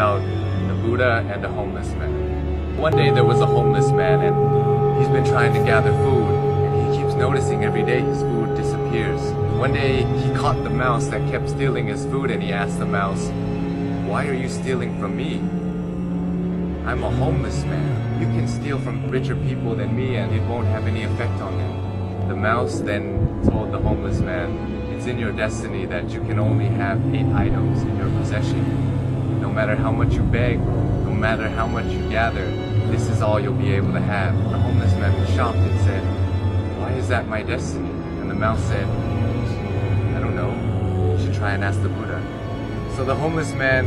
about the Buddha and the homeless man. One day there was a homeless man and he's been trying to gather food, and he keeps noticing every day his food disappears. One day he caught the mouse that kept stealing his food, and he asked the mouse, "Why are you stealing from me? I'm a homeless man. You can steal from richer people than me and it won't have any effect on them." The mouse then told the homeless man, "It's in your destiny that you can only have 8 items in your possession. No matter how much you beg, no matter how much you gather, this is all you'll be able to have." The homeless man was shocked and said, "Why is that my destiny?" And the mouse said, "I don't know. You should try and ask the Buddha." So the homeless man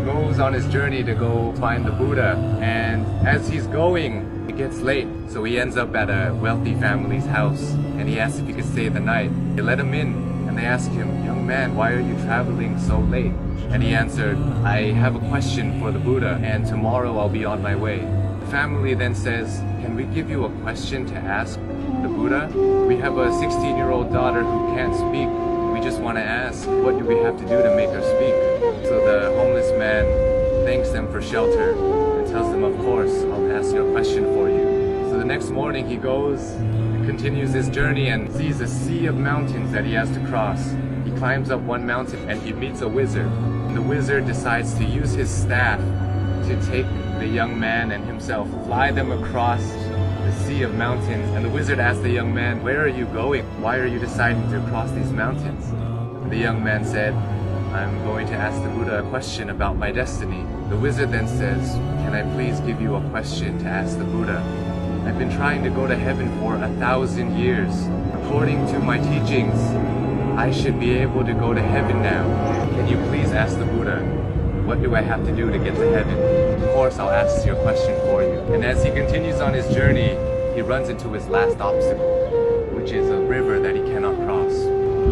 goes on his journey to go find the Buddha, and as he's going, it gets late. So he ends up at a wealthy family's house, and he asks if he could stay the night. They let him in, and they ask him, "Young man, why are you traveling so late?" And he answered, "I have a question for the Buddha, and tomorrow I'll be on my way." The family then says, "Can we give you a question to ask the Buddha? We have a 16-year-old daughter who can't speak. We just want to ask, what do we have to do to make her speak?" So the homeless man thanks them for shelter and tells them, "Of course, I'll ask you a question for you." So the next morning he goes and continues his journey and sees a sea of mountains that he has to cross. He climbs up one mountain and he meets a wizard. And the wizard decides to use his staff to take the young man and himself, fly them across the sea of mountains. And the wizard asks the young man, "Where are you going? Why are you deciding to cross these mountains?" And the young man said, "I'm going to ask the Buddha a question about my destiny." The wizard then says, "Can I please give you a question to ask the Buddha? I've been trying to go to heaven for 1,000 years. According to my teachings, I should be able to go to heaven now. Can you please ask the Buddha, what do I have to do to get to heaven? Of course, I'll ask your question for you." And as he continues on his journey, he runs into his last obstacle, which is a river that he cannot cross.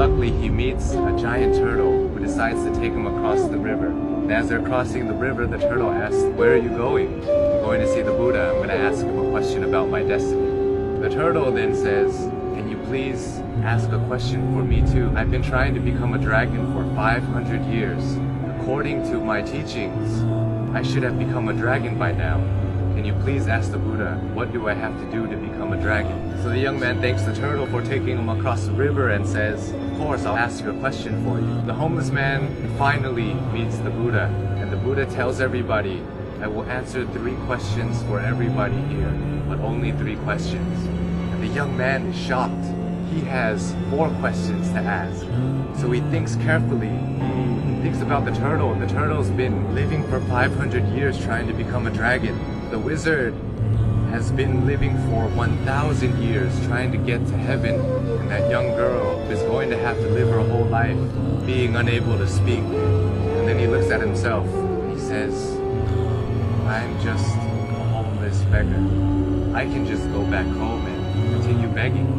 Luckily, he meets a giant turtle who decides to take him across the river. And as they're crossing the river, the turtle asks, "Where are you going?" "I'm going to see the Buddha. I'm going to ask him a question about my destiny." The turtle then says, "Can you please ask a question for me too? I've been trying to become a dragon for 500 years. According to my teachings, I should have become a dragon by now. Can you please ask the Buddha, what do I have to do to become a dragon?" So the young man thanks the turtle for taking him across the river and says, "Of course, I'll ask you a question for you." The homeless man finally meets the Buddha, and the Buddha tells everybody, "I will answer 3 questions for everybody here, but only 3 questions." And the young man is shocked. He has 4 questions to ask. So he thinks carefully. He thinks about the turtle. The turtle's been living for 500 years trying to become a dragon. The wizard has been living for 1,000 years trying to get to heaven, and that young girl is going to have to live her whole life being unable to speak. And then he looks at himself and he says, "I'm just a homeless beggar. I can just go back home and continue begging."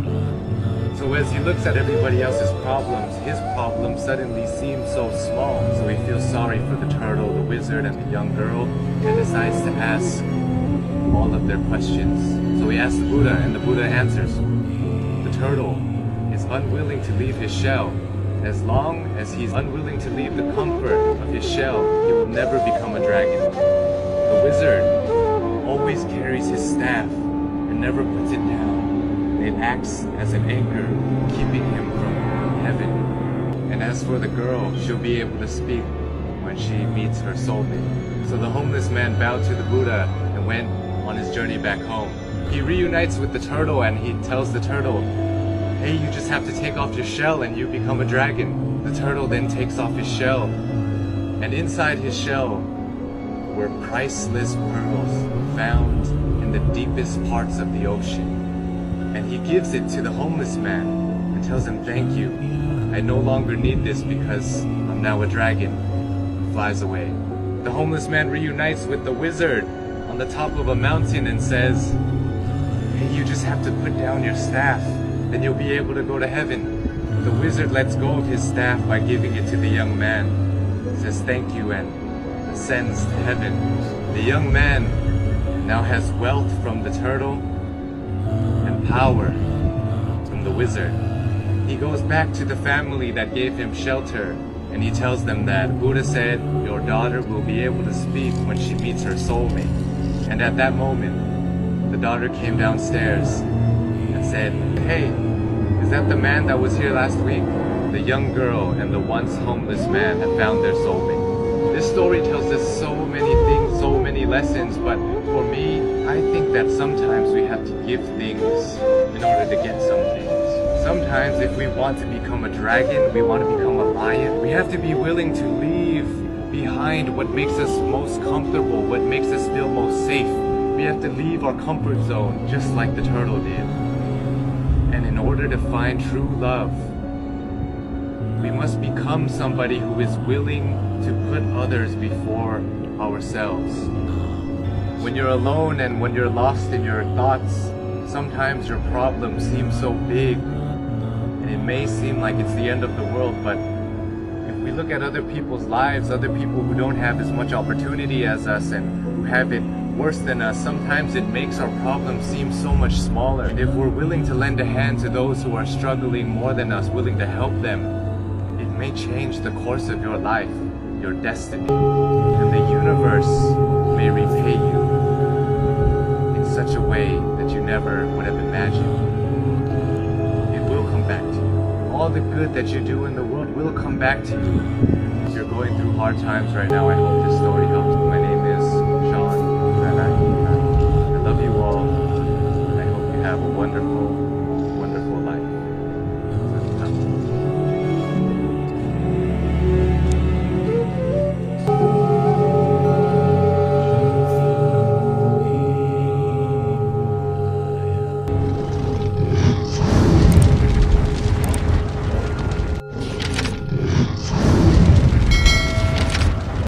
So as he looks at everybody else's problems, his problem suddenly seems so small. So he feels sorry for the turtle, the wizard, and the young girl, and decides to ask all of their questions. So he asks the Buddha, and the Buddha answers. The turtle is unwilling to leave his shell. As long as he's unwilling to leave the comfort of his shell, he will never become a dragon. The wizard always carries his staff and never puts it down. It acts as an anchor, keeping him from heaven. And as for the girl, she'll be able to speak when she meets her soulmate. So the homeless man bowed to the Buddha and went on his journey back home. He reunites with the turtle and he tells the turtle, "Hey, you just have to take off your shell and you become a dragon." The turtle then takes off his shell, and inside his shell were priceless pearls found in the deepest parts of the ocean. And he gives it to the homeless man and tells him, "Thank you. I no longer need this because I'm now a dragon." He flies away. The homeless man reunites with the wizard on the top of a mountain and says, "Hey, you just have to put down your staff, then you'll be able to go to heaven." The wizard lets go of his staff by giving it to the young man. He says, "Thank you," and ascends to heaven. The young man now has wealth from the turtle and power from the wizard. He goes back to the family that gave him shelter And he tells them that Buddha said, your daughter will be able to speak when she meets her soulmate. And at that moment, the daughter came downstairs and said, hey, is that the man that was here last week? The young girl and the once homeless man have found their soulmate. This story tells us so many things, so many lessons, but for me, I think that sometimes we have to give things in order to get some things. Sometimes if we want to become a dragon, we want to become a lion, we have to be willing to leave behind what makes us most comfortable, what makes us feel most safe. We have to leave our comfort zone, just like the turtle did. And in order to find true love, we must become somebody who is willing to put others before ourselves. When you're alone and when you're lost in your thoughts, sometimes your problems seem so big, and it may seem like it's the end of the world, but if we look at other people's lives, other people who don't have as much opportunity as us and who have it worse than us, sometimes it makes our problems seem so much smaller. If we're willing to lend a hand to those who are struggling more than us, willing to help them, it may change the course of your life, your destiny, and the universe may repay you in such a way that you never would have imagined. It will come back to you. All the good that you do in the world will come back to you. If you're going through hard times right now, I hope this story helps. My name is Sean.